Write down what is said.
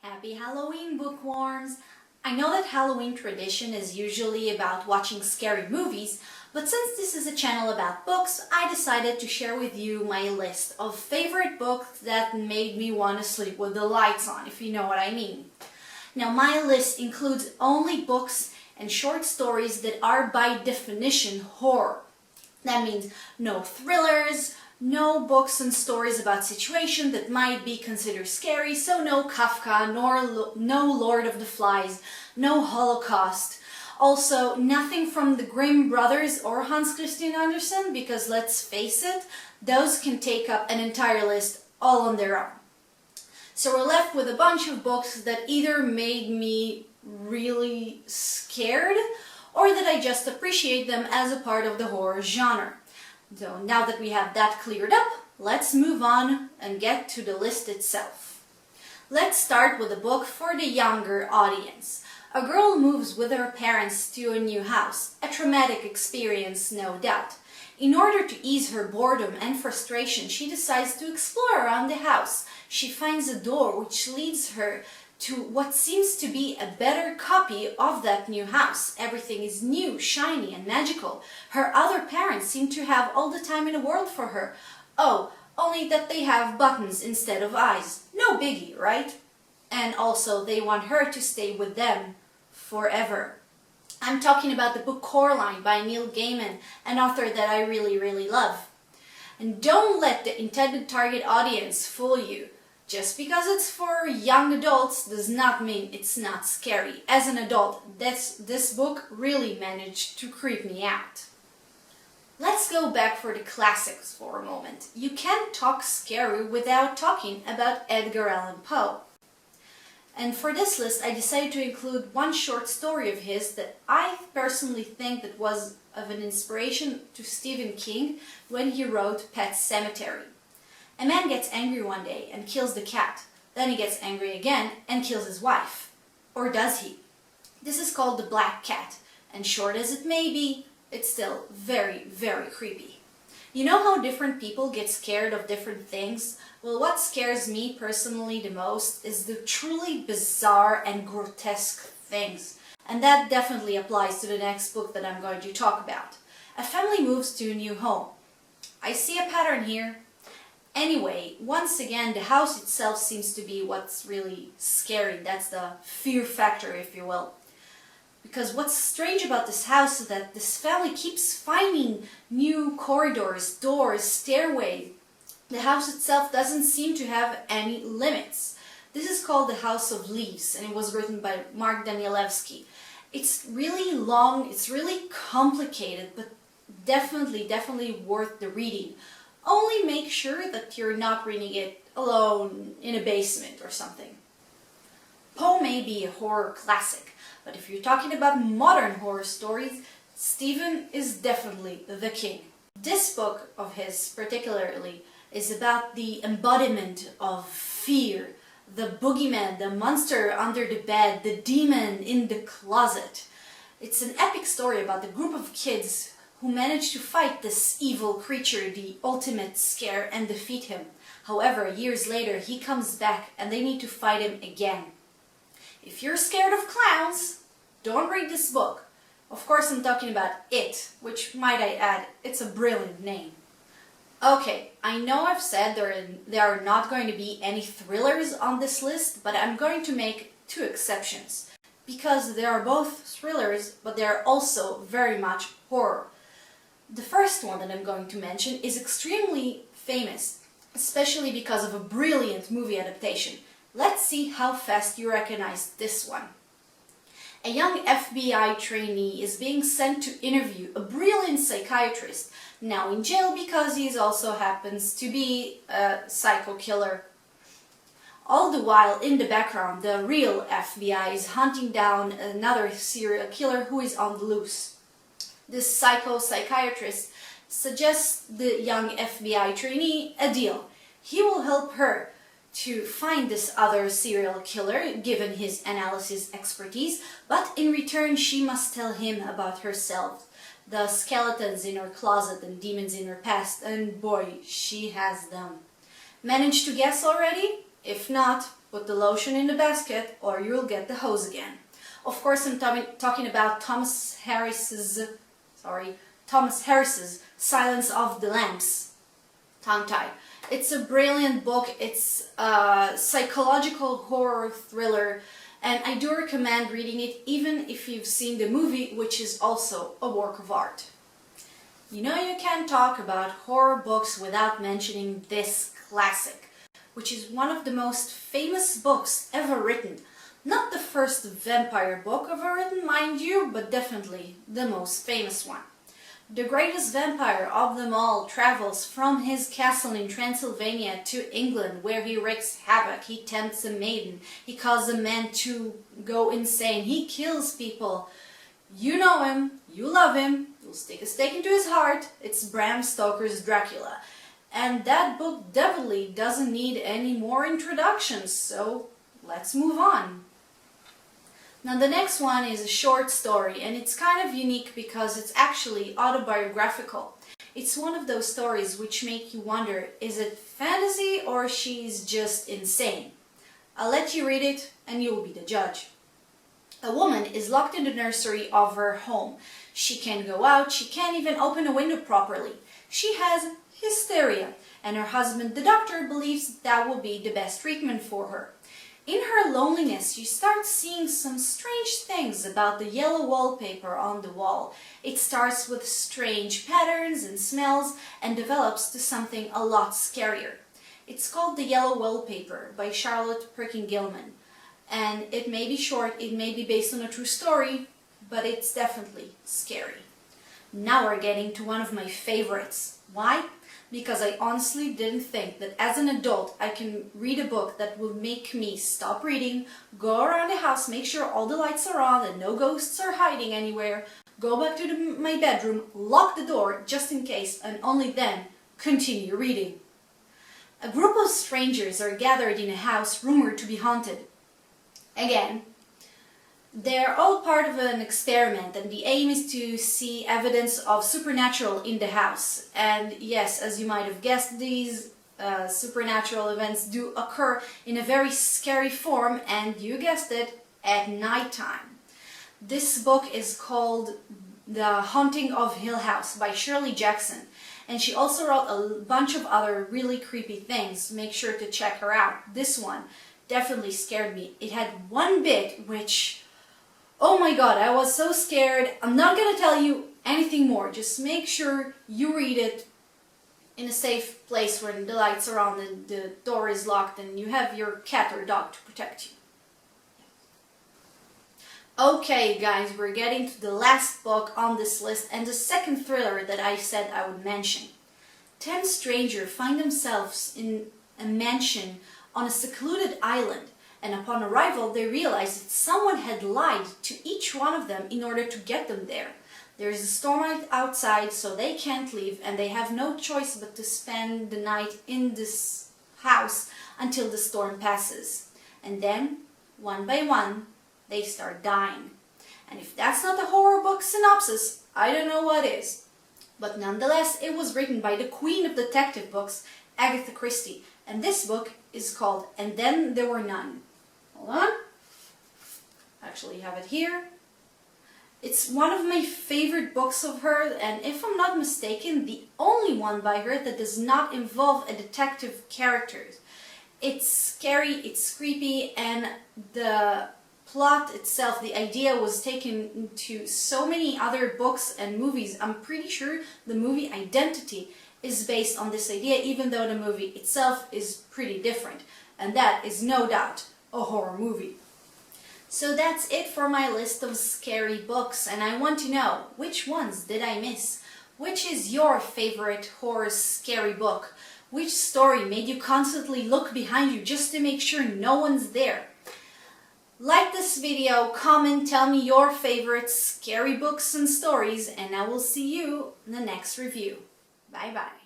Happy Halloween, bookworms! I know that Halloween tradition is usually about watching scary movies, but since this is a channel about books, I decided to share with you my list of favorite books that made me want to sleep with the lights on, if you know what I mean. Now, my list includes only books and short stories that are by definition horror. That means no thrillers, no books and stories about situations that might be considered scary, so no Kafka, no Lord of the Flies, no Holocaust. Also, nothing from the Grimm brothers or Hans Christian Andersen, because let's face it, those can take up an entire list all on their own. So we're left with a bunch of books that either made me really scared or that I just appreciate them as a part of the horror genre. So now that we have that cleared up, let's move on and get to the list itself. Let's start with a book for the younger audience. A girl moves with her parents to a new house, a traumatic experience, no doubt. In order to ease her boredom and frustration, she decides to explore around the house. She finds a door which leads her to what seems to be a better copy of that new house. Everything is new, shiny, and magical. Her other parents seem to have all the time in the world for her. Oh, only that they have buttons instead of eyes. No biggie, right? And also, they want her to stay with them forever. I'm talking about the book Coraline by Neil Gaiman, an author that I really love. And don't let the intended target audience fool you. Just because it's for young adults does not mean it's not scary. As an adult, this book really managed to creep me out. Let's go back for the classics for a moment. You can't talk scary without talking about Edgar Allan Poe. And for this list, I decided to include one short story of his that I personally think that was of an inspiration to Stephen King when he wrote Pet Sematary. A man gets angry one day and kills the cat. Then he gets angry again and kills his wife. Or does he? This is called The Black Cat, and short as it may be, it's still very creepy. You know how different people get scared of different things? Well, what scares me personally the most is the truly bizarre and grotesque things. And that definitely applies to the next book that I'm going to talk about. A family moves to a new home. I see a pattern here. Anyway, once again, the house itself seems to be what's really scary. That's the fear factor, if you will. Because what's strange about this house is that this family keeps finding new corridors, doors, stairways. The house itself doesn't seem to have any limits. This is called the House of Lys, and it was written by Mark Danielewski. It's really long, it's really complicated, but definitely worth the reading. Only make sure that you're not reading it alone in a basement or something. Poe may be a horror classic, but if you're talking about modern horror stories, Stephen is definitely the king. This book of his particularly is about the embodiment of fear, the boogeyman, the monster under the bed, the demon in the closet. It's an epic story about the group of kids who manage to fight this evil creature, the ultimate scare, and defeat him. However, years later, he comes back and they need to fight him again. If you're scared of clowns, don't read this book. Of course, I'm talking about It, which, might I add, it's a brilliant name. Okay, I know I've said there are not going to be any thrillers on this list, but I'm going to make two exceptions. Because they are both thrillers, but they are also very much horror. The first one that I'm going to mention is extremely famous, especially because of a brilliant movie adaptation. Let's see how fast you recognize this one. A young FBI trainee is being sent to interview a brilliant psychiatrist, now in jail because he also happens to be a psycho killer. All the while, in the background, the real FBI is hunting down another serial killer who is on the loose. This psychiatrist suggests the young FBI trainee a deal. He will help her to find this other serial killer, given his analysis expertise, but in return she must tell him about herself, the skeletons in her closet and demons in her past, and boy, she has them. Managed to guess already? If not, put the lotion in the basket or you'll get the hose again. Of course, I'm talking about Thomas Harris's Silence of the Lambs. Tongue-tied. It's a brilliant book. It's a psychological horror thriller, and I do recommend reading it even if you've seen the movie, which is also a work of art. You know, you can't talk about horror books without mentioning this classic, which is one of the most famous books ever written. Not the first vampire book ever written, mind you, but definitely the most famous one. The greatest vampire of them all travels from his castle in Transylvania to England, where he wreaks havoc. He tempts a maiden, he causes a man to go insane, he kills people. You know him, you love him, you'll stick a stake into his heart. It's Bram Stoker's Dracula. And that book definitely doesn't need any more introductions, so let's move on. Now the next one is a short story, and it's kind of unique because it's actually autobiographical. It's one of those stories which make you wonder, is it fantasy or she's just insane? I'll let you read it and you'll be the judge. A woman is locked in the nursery of her home. She can't go out, she can't even open a window properly. She has hysteria, and her husband, the doctor, believes that will be the best treatment for her. In her loneliness, she starts seeing some strange things about the yellow wallpaper on the wall. It starts with strange patterns and smells and develops to something a lot scarier. It's called The Yellow Wallpaper by Charlotte Perkin Gilman. And it may be short, it may be based on a true story, but it's definitely scary. Now we're getting to one of my favorites. Why? Because I honestly didn't think that as an adult I can read a book that will make me stop reading, go around the house, make sure all the lights are on and no ghosts are hiding anywhere, go back to my bedroom, lock the door just in case, and only then continue reading. A group of strangers are gathered in a house rumored to be haunted. Again, they're all part of an experiment, and the aim is to see evidence of supernatural in the house. And yes, as you might have guessed, these supernatural events do occur in a very scary form, and you guessed it, at nighttime. This book is called The Haunting of Hill House by Shirley Jackson, and she also wrote a bunch of other really creepy things. Make sure to check her out. This one definitely scared me. It had one bit which, oh my god, I was so scared. I'm not gonna tell you anything more. Just make sure you read it in a safe place where the lights are on and the door is locked and you have your cat or dog to protect you. Okay guys, we're getting to the last book on this list and the second thriller that I said I would mention. 10 strangers find themselves in a mansion on a secluded island, and upon arrival they realize that someone had lied to each one of them in order to get them there. There is a storm outside, so they can't leave, and they have no choice but to spend the night in this house until the storm passes. And then, one by one, they start dying. And if that's not a horror book synopsis, I don't know what is. But nonetheless, it was written by the queen of detective books, Agatha Christie, and this book is called And Then There Were None. Hold on. Actually, you have it here. It's one of my favorite books of her, and if I'm not mistaken, the only one by her that does not involve a detective character. It's scary, it's creepy, and the plot itself, the idea was taken into so many other books and movies. I'm pretty sure the movie Identity is based on this idea, even though the movie itself is pretty different. And that is no doubt a horror movie. So that's it for my list of scary books, and I want to know, which ones did I miss? Which is your favorite horror scary book? Which story made you constantly look behind you just to make sure no one's there? Like this video, comment, tell me your favorite scary books and stories, and I will see you in the next review. Bye bye.